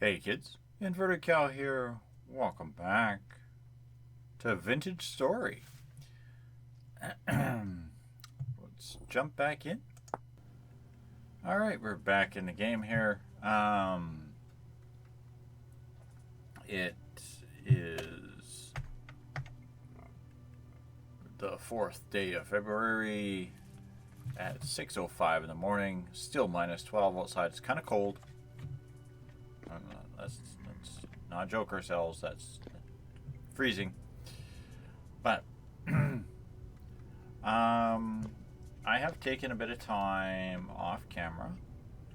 Hey kids, Inverted Cow here. Welcome back to Vintage Story. Let's jump back in. Alright, we're back in the game here. It is the 4th day of February at 6:05 in the morning. Still minus 12 outside. It's kind of cold. Let's not joke ourselves. That's freezing. But I have taken a bit of time off camera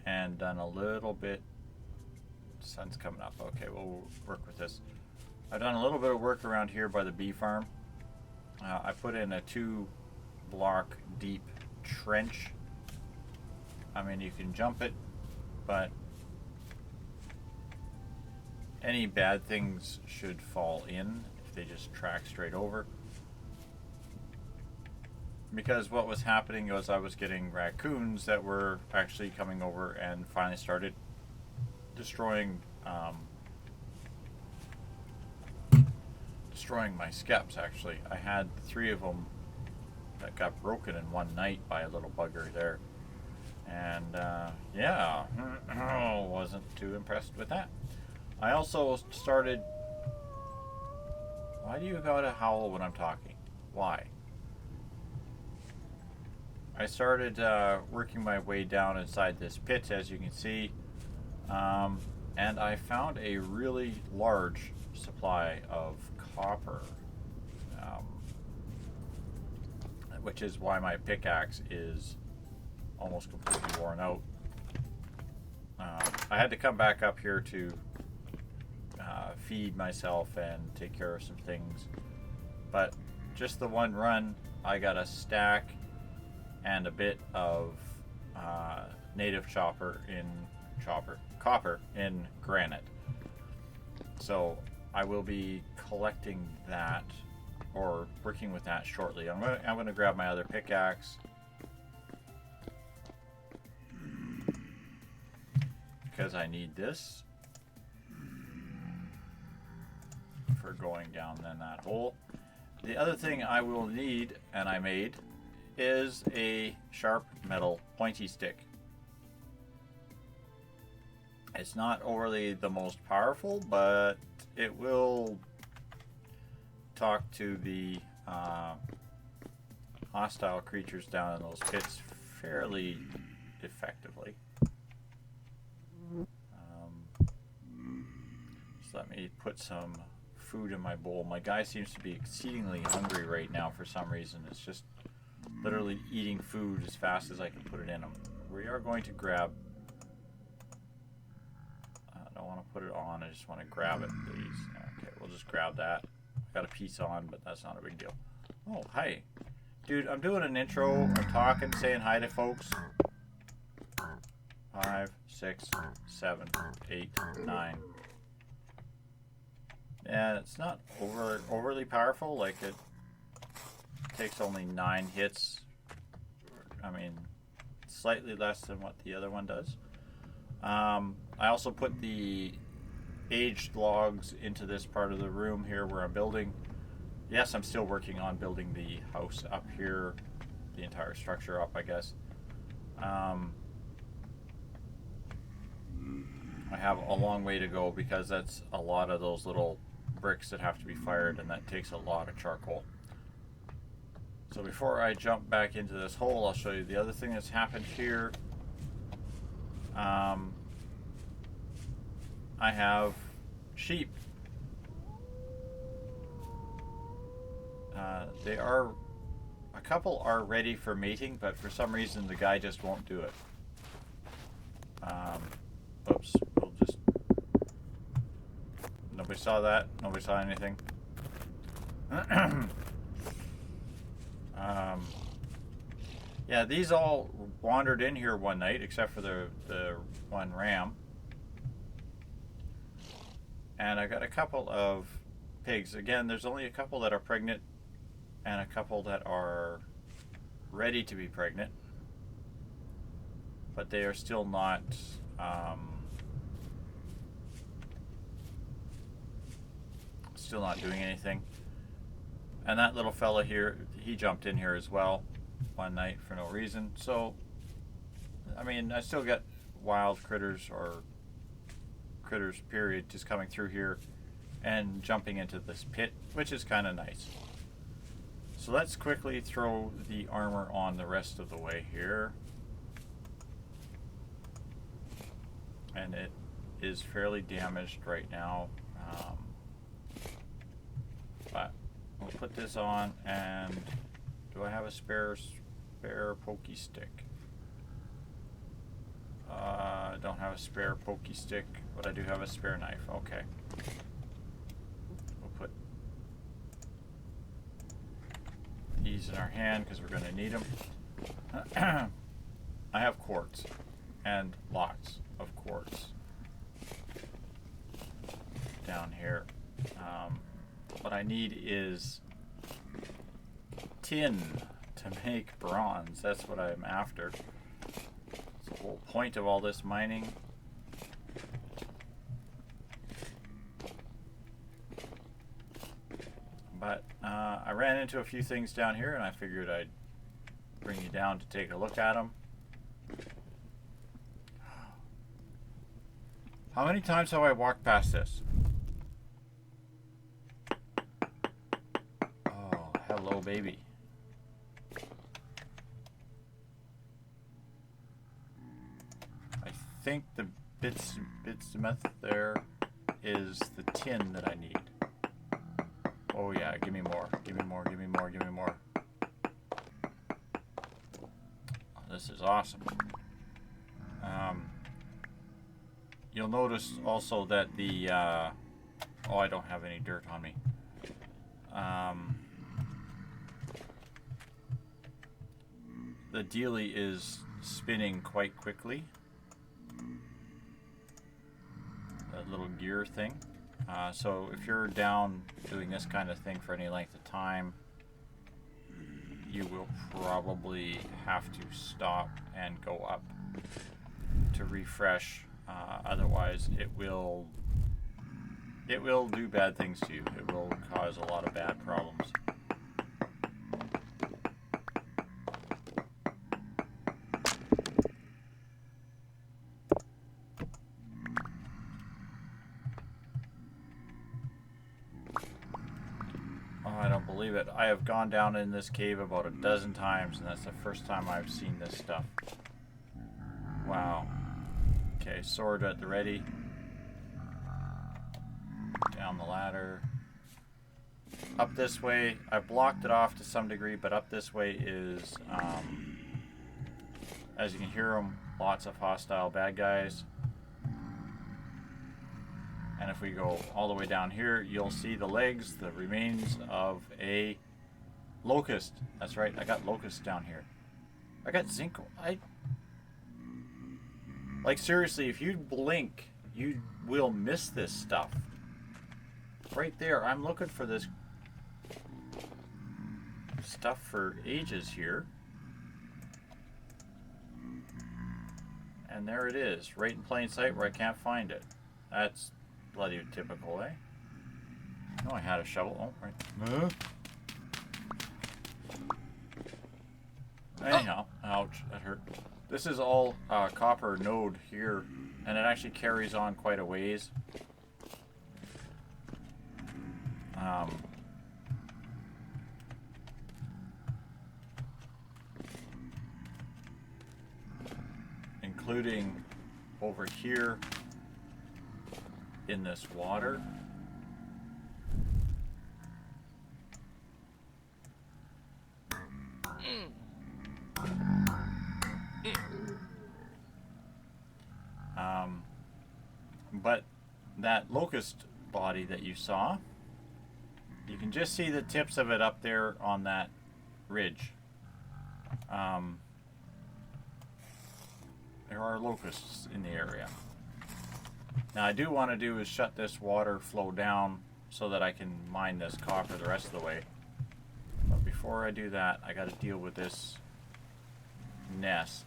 and done a little bit. Sun's coming up. Okay, we'll work with this. I've done a little bit of work around here by the bee farm. I put in a 2-block deep trench. I mean, you can jump it, but any bad things should fall in if they just track straight over. Because what was happening was I was getting raccoons that were actually coming over and finally started destroying my skeps. Actually, I had 3 of them that got broken in one night by a little bugger there, and yeah, wasn't too impressed with that. I also started... Why do you gotta howl when I'm talking? Why? I started working my way down inside this pit, as you can see, and I found a really large supply of copper, which is why my pickaxe is almost completely worn out. I had to come back up here to feed myself and take care of some things, but just the one run I got a stack and a bit of native copper in granite. So I will be collecting that or working with that shortly. I'm gonna grab my other pickaxe because I need this for going down in that hole. The other thing I will need, and I made, is a sharp metal pointy stick. It's not overly the most powerful, but it will talk to the hostile creatures down in those pits fairly effectively. So let me put some food in my bowl. My guy seems to be exceedingly hungry right now for some reason. It's just literally eating food as fast as I can put it in him. We are going to grab... I don't want to put it on, I just want to grab it, please. Okay, we'll just grab that. Got a piece on, but that's not a big deal. Oh, hi. Dude, I'm doing an intro. I'm talking, saying hi to folks. 5, 6, 7, 8, 9. Yeah, it's not overly powerful. Like, it takes only 9 hits. I mean, slightly less than what the other one does. I also put the aged logs into this part of the room here where I'm building. Yes, I'm still working on building the house up here, the entire structure up, I guess. I have a long way to go because that's a lot of those little bricks that have to be fired, and that takes a lot of charcoal. So before I jump back into this hole, I'll show you the other thing that's happened here. I have sheep. A couple are ready for mating, but for some reason the guy just won't do it. Oops, we'll just... Nobody saw that? Nobody saw anything? Yeah, these all wandered in here one night, except for the one ram. And I got a couple of pigs. Again, there's only a couple that are pregnant and a couple that are ready to be pregnant. But they are still not still not doing anything. And that little fella here, he jumped in here as well one night for no reason. So, I mean, I still get wild critters or critters period just coming through here and jumping into this pit, which is kind of nice. So let's quickly throw the armor on the rest of the way here. And it is fairly damaged right now. But we'll put this on, and do I have a spare pokey stick? I don't have a spare pokey stick, but I do have a spare knife. Okay. We'll put these in our hand because we're going to need them. I have quartz, and lots of quartz down here. What I need is tin to make bronze. That's what I'm after. It's the whole point of all this mining. But I ran into a few things down here, and I figured I'd bring you down to take a look at them. How many times have I walked past this? Oh, hello, baby. I think the bits of meth there is the tin that I need. Oh yeah, give me more, give me more, give me more, give me more. Oh, this is awesome. You'll notice also that the, oh, I don't have any dirt on me. The dealie is spinning quite quickly. That little gear thing. So if you're down doing this kind of thing for any length of time, you will probably have to stop and go up to refresh. Otherwise, it will do bad things to you. It will cause a lot of bad problems. Oh, I don't believe it. I have gone down in this cave about a dozen times, and that's the first time I've seen this stuff. Wow. Okay, sword at the ready. Down the ladder. Up this way, I blocked it off to some degree, but up this way is, as you can hear them, lots of hostile bad guys. And if we go all the way down here, you'll see the legs, the remains of a locust. That's right, I got locusts down here. I got zinc. Like, seriously, if you blink, you will miss this stuff. Right there, I'm looking for this stuff for ages here. And there it is, right in plain sight where I can't find it. That's bloody typical, eh? Oh, I had a shovel. Oh, right. Anyhow, ouch, that hurt. This is all copper node here, and it actually carries on quite a ways. Including over here in this water. But that locust body that you saw, you can just see the tips of it up there on that ridge. There are locusts in the area. Now I do want to do is shut this water flow down so that I can mine this copper the rest of the way. But before I do that, I got to deal with this nest.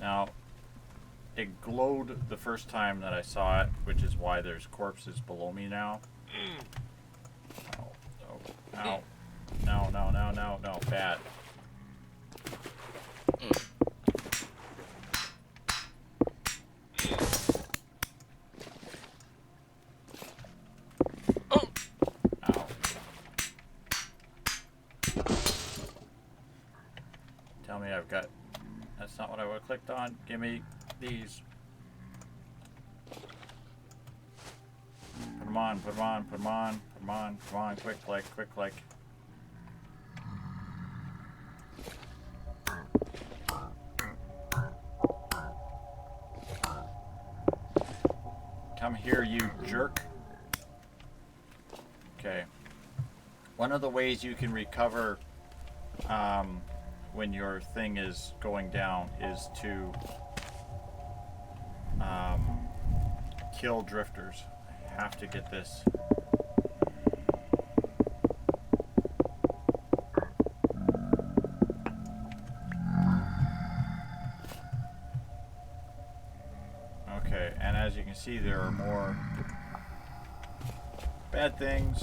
Now, it glowed the first time that I saw it, which is why there's corpses below me now. Oh, oh, ow. No, no, no, no, no, bad. Ow. Tell me I've got... That's not what I would have clicked on. Give me these. Put them on, put them on, put them on, put them on, come on, quick click, quick click. Come here, you jerk. Okay. One of the ways you can recover when your thing is going down is to kill drifters. I have to get this. Okay, and as you can see, there are more bad things.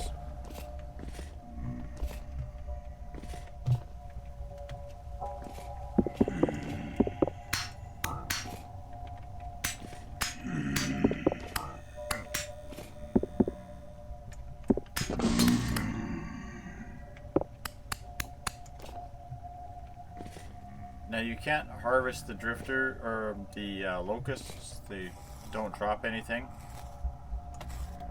Now you can't harvest the drifter or the locusts. They don't drop anything.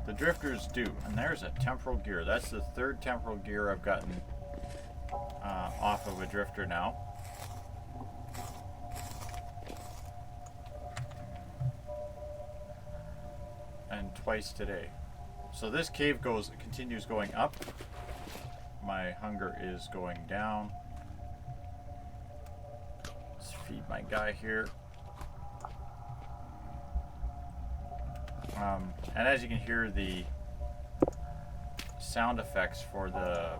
The drifters do, and there's a temporal gear. That's the third temporal gear I've gotten off of a drifter now. And twice today. So this cave continues going up. My hunger is going down. Let's feed my guy here. And as you can hear, the sound effects for the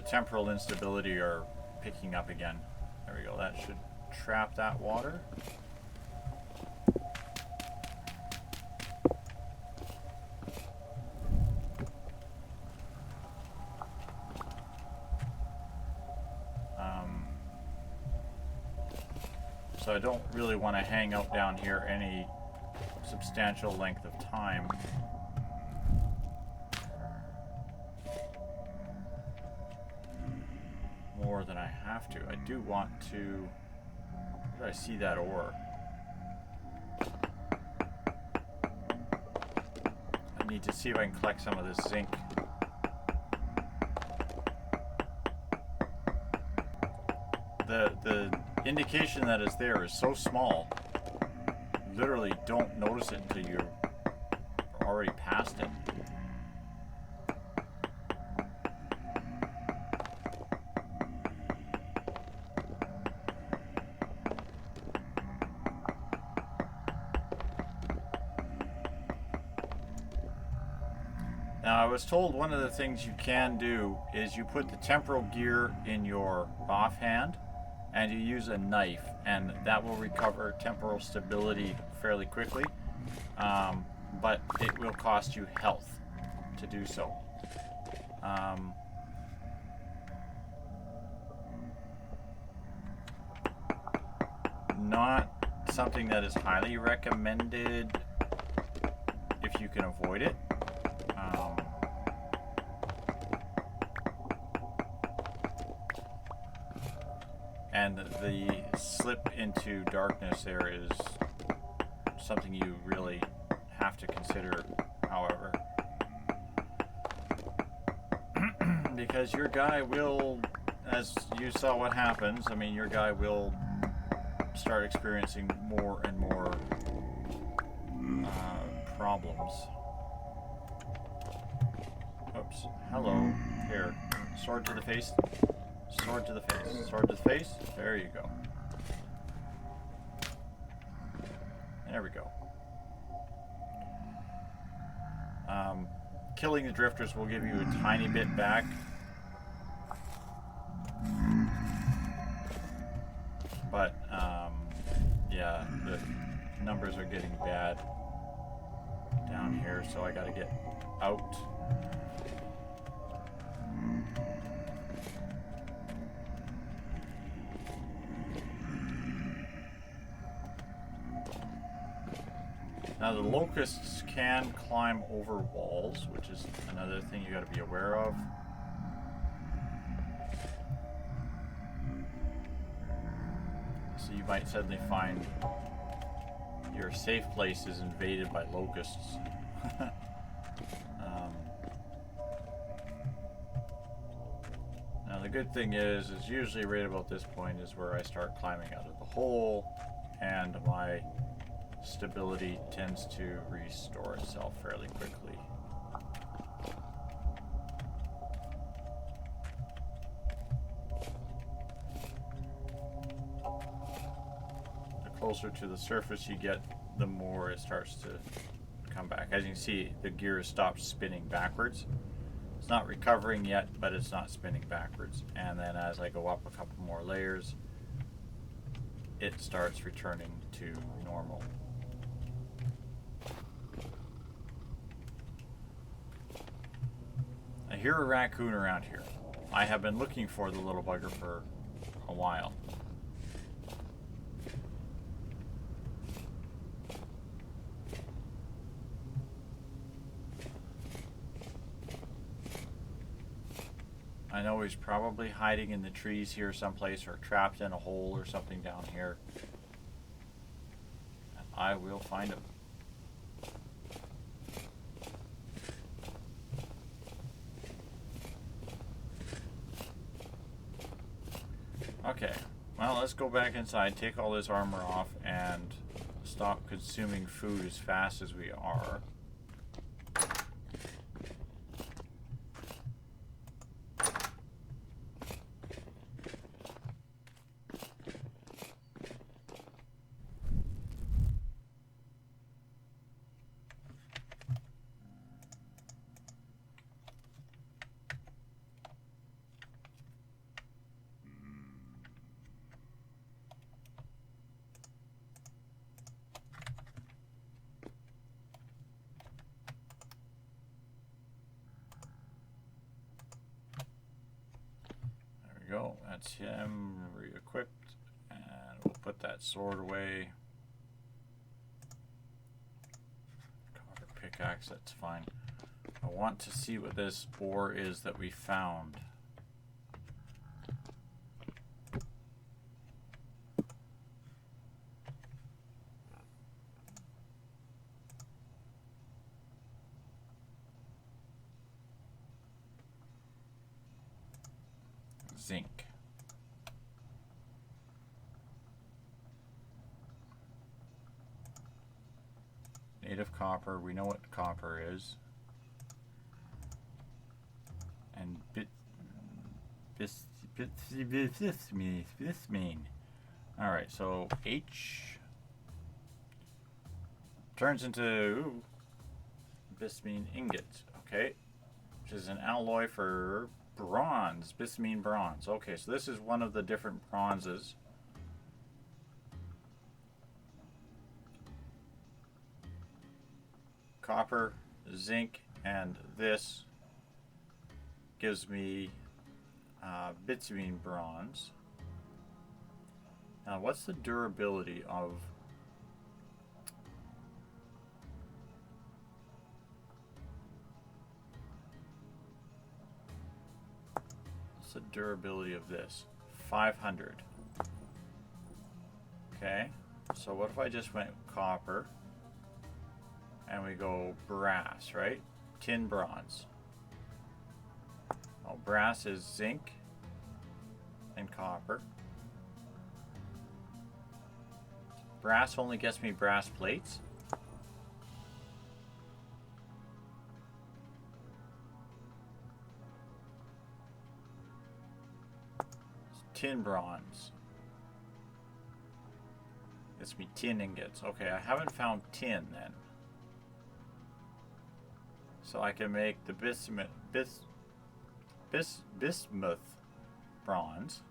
temporal instability are picking up again. There we go. That should trap that water. So I don't really want to hang out down here any substantial length of time. More than I have to. I do want to... Where did I see that ore? I need to see if I can collect some of this zinc. The indication that is there is so small, you literally don't notice it until you're already past it. Now, I was told one of the things you can do is you put the temporal gear in your offhand and you use a knife, and that will recover temporal stability fairly quickly, but it will cost you health to do so. Not something that is highly recommended if you can avoid it. And the slip into darkness there is something you really have to consider, however. Because your guy will, as you saw what happens, I mean, your guy will start experiencing more and more problems. Oops. Hello. Here. Sword to the face. Sword to the face. Sword to the face. There you go. There we go. Killing the drifters will give you a tiny bit back. numbers are getting bad down here, so I gotta get out. Now the locusts can climb over walls, which is another thing you gotta be aware of. So you might suddenly find your safe place is invaded by locusts. Now the good thing is usually right about this point is where I start climbing out of the hole, and my stability tends to restore itself fairly quickly. The closer to the surface you get, the more it starts to come back. As you can see, the gear has stopped spinning backwards. It's not recovering yet, but it's not spinning backwards. And then as I go up a couple more layers, it starts returning to normal. I hear a raccoon around here. I have been looking for the little bugger for a while. I know he's probably hiding in the trees here someplace, or trapped in a hole or something down here. And I will find him. Okay, well, let's go back inside, take all this armor off, and stop consuming food as fast as we are. Go. That's him re-equipped, and we'll put that sword away. Copper pickaxe, that's fine. I want to see what this ore is that we found. Zinc. Native copper, we know what copper is. And bismine. Alright, so H turns into bismine ingot, okay? Which is an alloy for bronze, bismine bronze. Okay, so this is one of the different bronzes. Copper, zinc, and this gives me bismine bronze. Now, what's the durability of the durability of this? 500. Okay, so what if I just went copper and we go brass, right? Tin, bronze. Oh, brass is zinc and copper. Brass only gets me brass plates. Tin, bronze. Gets me tin ingots. Okay, I haven't found tin then. So I can make the bismuth bronze.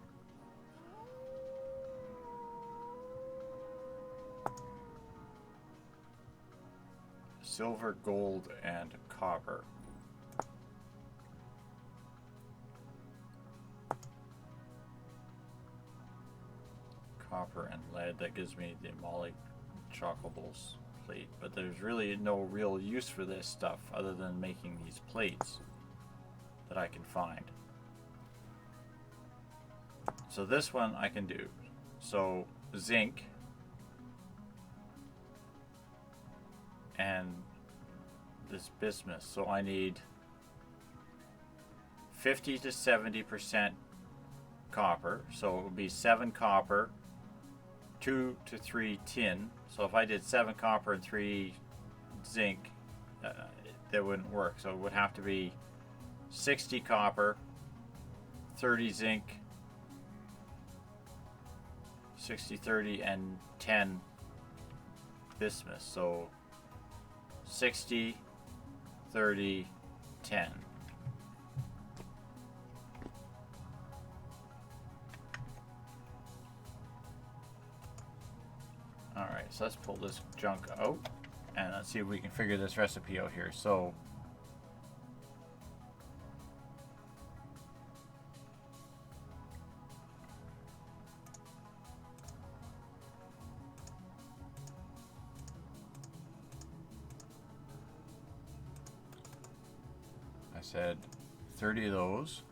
silver, gold, and copper. Copper and lead, that gives me the Molly Chocobles plate, but there's really no real use for this stuff other than making these plates that I can find. So this one I can do. So zinc and this bismuth. So I need 50 to 70% copper. So it would be 7 copper, 2 to 3 tin. So if I did 7 copper and 3 zinc, that wouldn't work. So it would have to be 60 copper, 30 zinc, 60, 30, and 10 bismuth. So 60, 30, 10. Alright, so let's pull this junk out and let's see if we can figure this recipe out here. So I said 30 of those.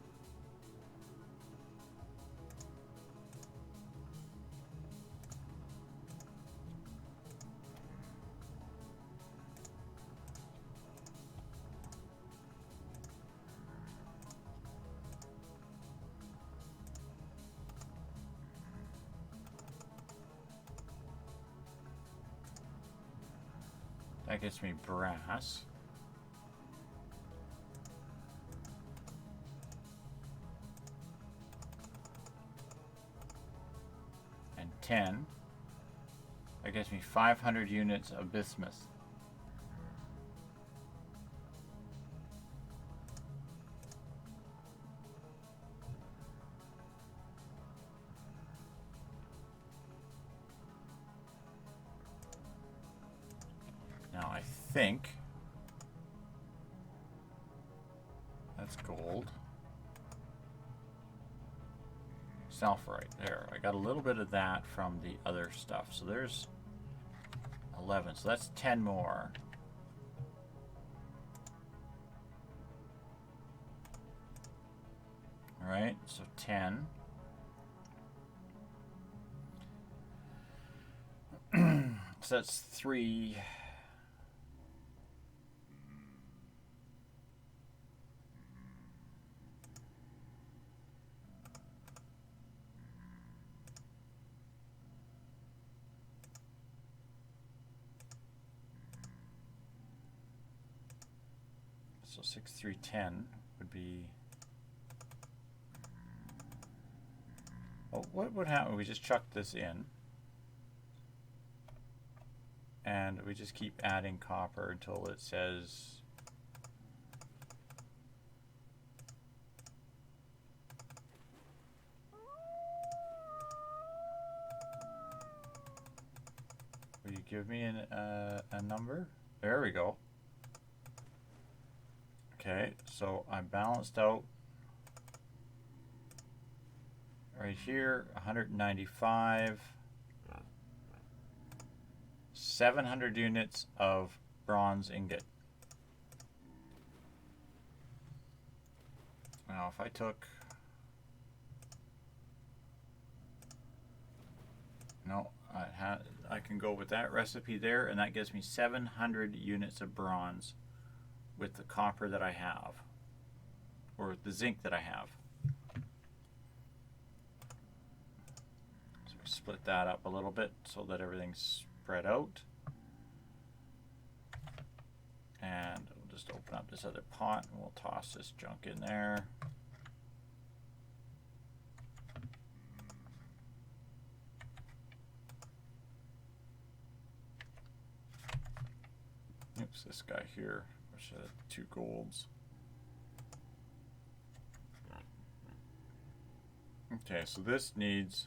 That gets me brass. And 10. That gets me 500 units of bismuth. Now I think that's gold. Sulfurite. There. I got a little bit of that from the other stuff. So there's 11. So that's 10 more. Alright, so 10. So that's 3. So 6, 3, 10 would be. Oh, what would happen? We just chuck this in, and we just keep adding copper until it says. Will you give me a number? There we go. Okay, so I balanced out right here 195, 700 units of bronze ingot. Now if I took, no, I can go with that recipe there, and that gives me 700 units of bronze with the copper that I have, or the zinc that I have. So we split that up a little bit so that everything's spread out. And we'll just open up this other pot and we'll toss this junk in there. Oops, this guy here. Wish I had 2 golds. Okay, so this needs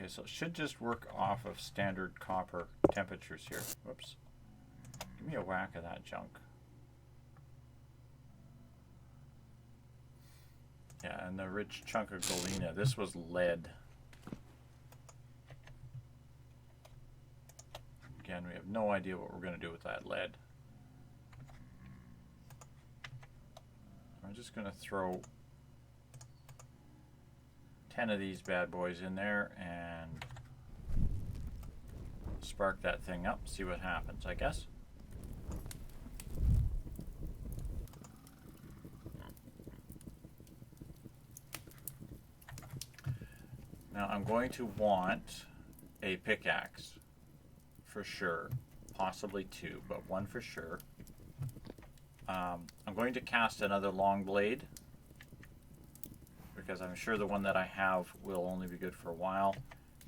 Okay, so it should just work off of standard copper temperatures here. Whoops. Give me a whack of that junk. Yeah, and the rich chunk of galena. This was lead. Again, we have no idea what we're going to do with that lead. I'm just going to throw 10 of these bad boys in there and spark that thing up, see what happens, I guess. Now I'm going to want a pickaxe for sure, possibly two, but one for sure. I'm going to cast another long blade because I'm sure the one that I have will only be good for a while.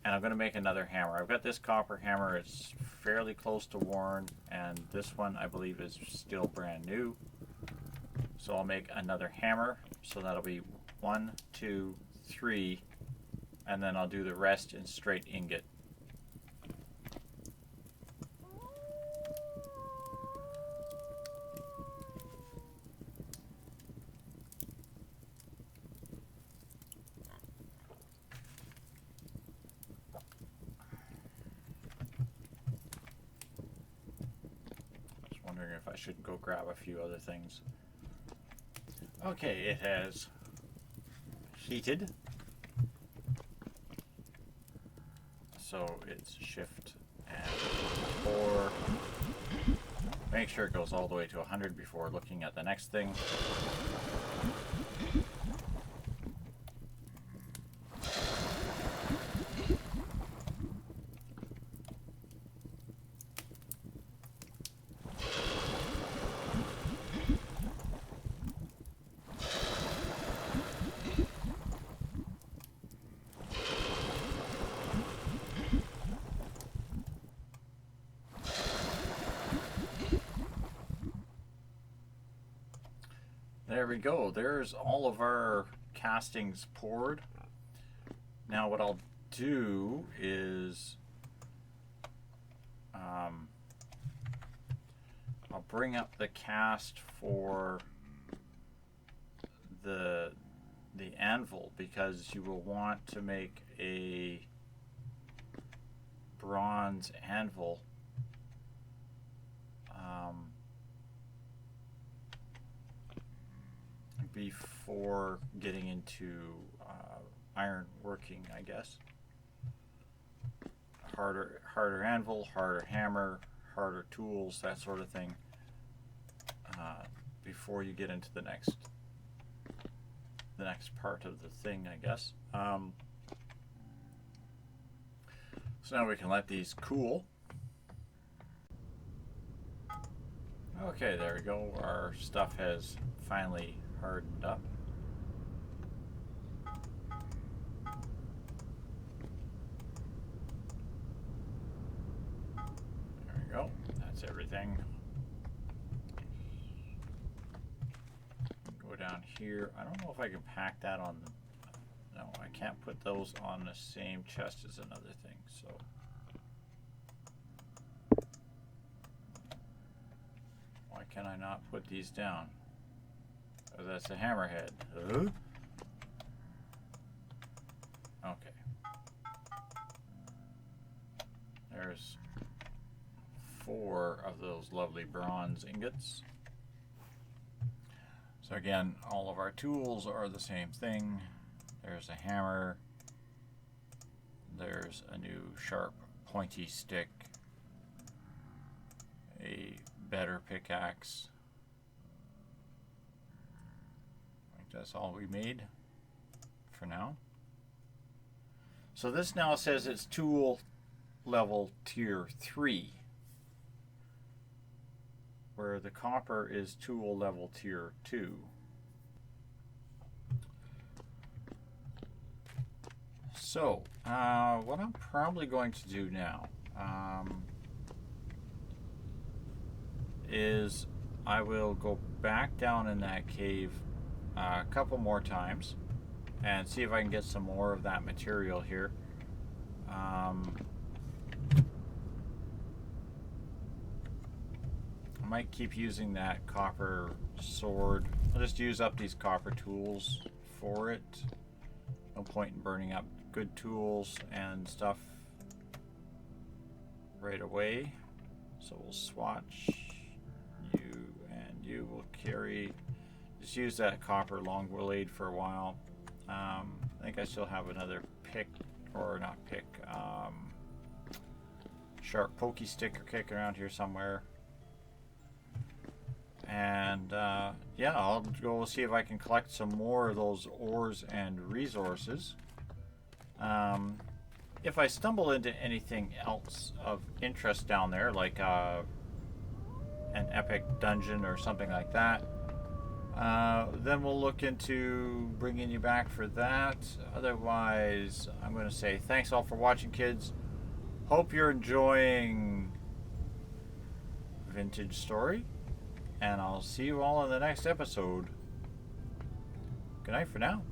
And I'm going to make another hammer. I've got this copper hammer. It's fairly close to worn, and this one I believe is still brand new. So I'll make another hammer. So that'll be 1, 2, 3, and then I'll do the rest in straight ingot. If I should go grab a few other things. Okay, it has heated. So it's shift and 4. Make sure it goes all the way to 100 before looking at the next thing. There we go. There's all of our castings poured. Now what I'll do is I'll bring up the cast for the anvil, because you will want to make a bronze anvil before getting into iron working, I guess. Harder anvil, harder hammer, harder tools, that sort of thing, before you get into the next part of the thing, I guess. So now we can let these cool. Okay, there we go. Our stuff has finally hardened up. There we go. That's everything. Go down here. I don't know if I can pack that on the... No, I can't put those on the same chest as another thing, so... Why can I not put these down? Oh, that's a hammerhead. Okay. There's 4 of those lovely bronze ingots. So again, all of our tools are the same thing. There's a hammer. There's a new sharp pointy stick. A better pickaxe. I think that's all we made for now. So this now says it's tool level tier 3, where the copper is tool level tier 2. So what I'm probably going to do now is I will go back down in that cave a couple more times and see if I can get some more of that material here. I might keep using that copper sword. I'll just use up these copper tools for it. No point in burning up good tools and stuff right away. So we'll swatch you, and you will carry. Just use that copper long blade for a while. I think I still have another pick, or not pick, sharp pokey stick kicking around here somewhere. And yeah, I'll go see if I can collect some more of those ores and resources. If I stumble into anything else of interest down there, like an epic dungeon or something like that, then we'll look into bringing you back for that. Otherwise, I'm going to say thanks all for watching, kids. Hope you're enjoying Vintage Story, and I'll see you all in the next episode. Good night for now.